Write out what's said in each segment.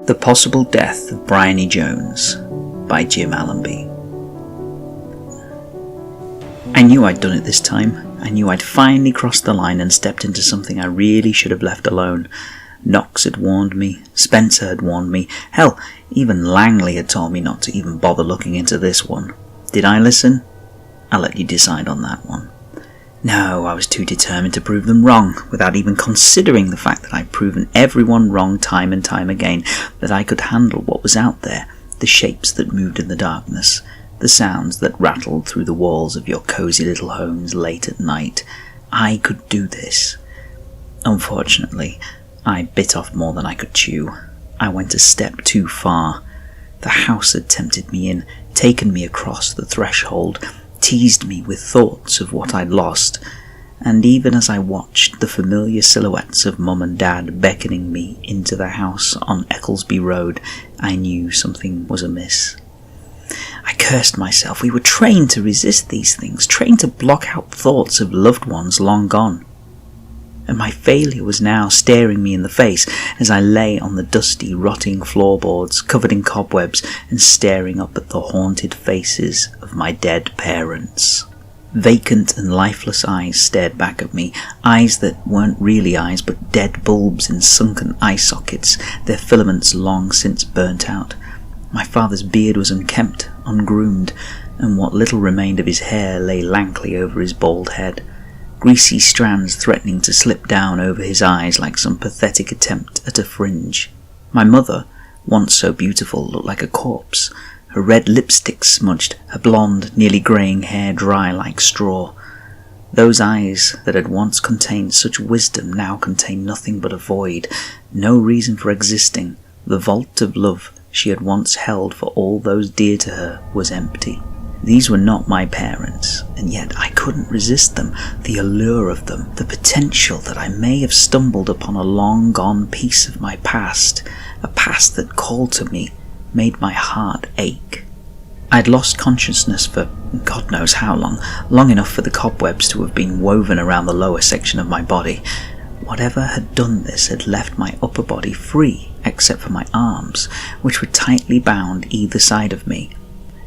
The Possible Death of Briony Jones by Jim Allenby. I knew I'd done it this time. I knew I'd finally crossed the line and stepped into something I really should have left alone. Knox had warned me, Spencer had warned me, hell, even Langley had told me not to even bother looking into this one. Did I listen? I'll let you decide on that one. No, I was too determined to prove them wrong, without even considering the fact that I'd proven everyone wrong time and time again, that I could handle what was out there, the shapes that moved in the darkness, the sounds that rattled through the walls of your cosy little homes late at night. I could do this. Unfortunately, I bit off more than I could chew. I went a step too far. The house had tempted me in, taken me across the threshold, teased me with thoughts of what I'd lost, and even as I watched the familiar silhouettes of Mum and Dad beckoning me into the house on Ecclesby Road, I knew something was amiss. I cursed myself. We were trained to resist these things, trained to block out thoughts of loved ones long gone. And my failure was now staring me in the face as I lay on the dusty, rotting floorboards covered in cobwebs and staring up at the haunted faces of my dead parents. Vacant and lifeless eyes stared back at me, eyes that weren't really eyes but dead bulbs in sunken eye sockets, their filaments long since burnt out. My father's beard was unkempt, ungroomed, and what little remained of his hair lay lankly over his bald head, greasy strands threatening to slip down over his eyes like some pathetic attempt at a fringe. My mother, once so beautiful, looked like a corpse, her red lipstick smudged, her blonde, nearly greying hair dry like straw. Those eyes that had once contained such wisdom now contained nothing but a void, no reason for existing. The vault of love she had once held for all those dear to her was empty. These were not my parents, and yet I couldn't resist them, the allure of them, the potential that I may have stumbled upon a long-gone piece of my past, a past that called to me, made my heart ache. I'd lost consciousness for God knows how long enough for the cobwebs to have been woven around the lower section of my body. Whatever had done this had left my upper body free, except for my arms, which were tightly bound either side of me.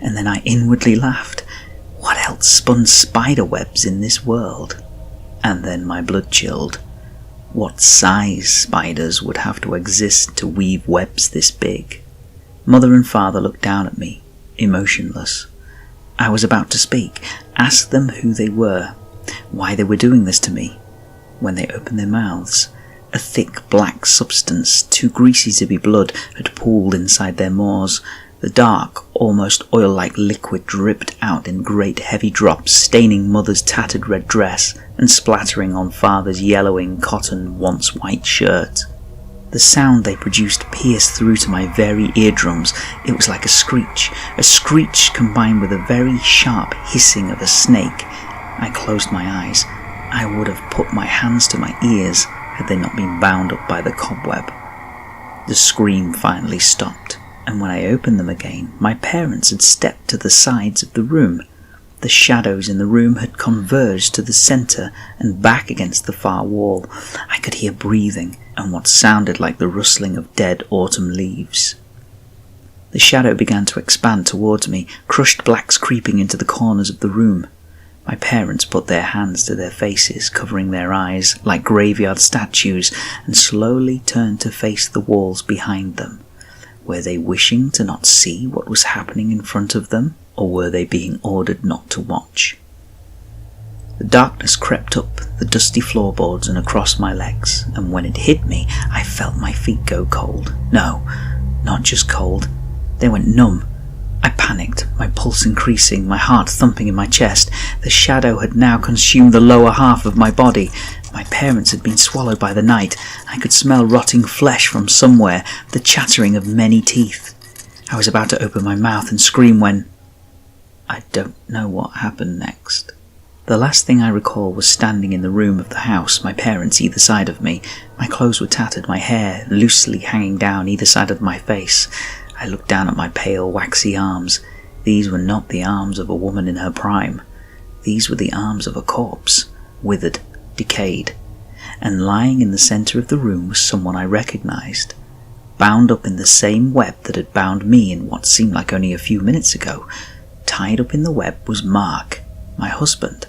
And then I inwardly laughed. What else spun spider webs in this world? And then my blood chilled. What size spiders would have to exist to weave webs this big? Mother and father looked down at me, emotionless. I was about to speak, ask them who they were, why they were doing this to me, when they opened their mouths. A thick black substance, too greasy to be blood, had pooled inside their maws. The dark, almost oil-like liquid dripped out in great heavy drops, staining Mother's tattered red dress and splattering on Father's yellowing cotton once white shirt. The sound they produced pierced through to my very eardrums. It was like a screech combined with a very sharp hissing of a snake. I closed my eyes. I would have put my hands to my ears had they not been bound up by the cobweb. The scream finally stopped, and when I opened them again, my parents had stepped to the sides of the room. The shadows in the room had converged to the centre and back against the far wall. I could hear breathing and what sounded like the rustling of dead autumn leaves. The shadow began to expand towards me, crushed blacks creeping into the corners of the room. My parents put their hands to their faces, covering their eyes like graveyard statues, and slowly turned to face the walls behind them. Were they wishing to not see what was happening in front of them, or were they being ordered not to watch? The darkness crept up the dusty floorboards and across my legs, and when it hit me, I felt my feet go cold. No, not just cold. They went numb. I panicked, my pulse increasing, my heart thumping in my chest. The shadow had now consumed the lower half of my body. My parents had been swallowed by the night. I could smell rotting flesh from somewhere, the chattering of many teeth. I was about to open my mouth and scream when... I don't know what happened next. The last thing I recall was standing in the room of the house, my parents either side of me. My clothes were tattered, my hair loosely hanging down either side of my face. I looked down at my pale, waxy arms. These were not the arms of a woman in her prime. These were the arms of a corpse, withered, decayed, and lying in the centre of the room was someone I recognised. bound up in the same web that had bound me in what seemed like only a few minutes ago. Tied up in the web was Mark, my husband.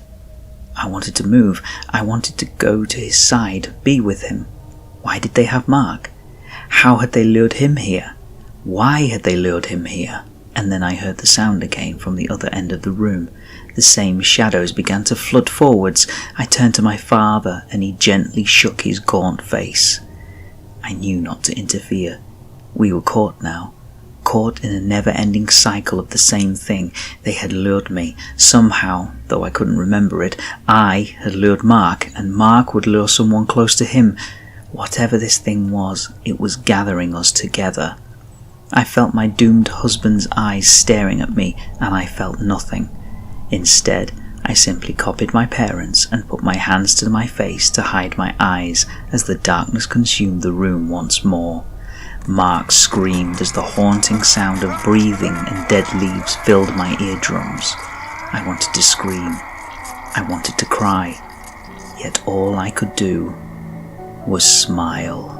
I wanted to move. I wanted to go to his side, be with him. Why did they have Mark? How had they lured him here? Why had they lured him here? And then I heard the sound again from the other end of the room. The same shadows began to flood forwards. I turned to my father, and he gently shook his gaunt face. I knew not to interfere. We were caught now. Caught in a never-ending cycle of the same thing. They had lured me. Somehow, though I couldn't remember it, I had lured Mark, and Mark would lure someone close to him. Whatever this thing was, it was gathering us together. I felt my doomed husband's eyes staring at me, and I felt nothing. Instead, I simply copied my parents and put my hands to my face to hide my eyes as the darkness consumed the room once more. Mark screamed as the haunting sound of breathing and dead leaves filled my eardrums. I wanted to scream. I wanted to cry. Yet all I could do was smile.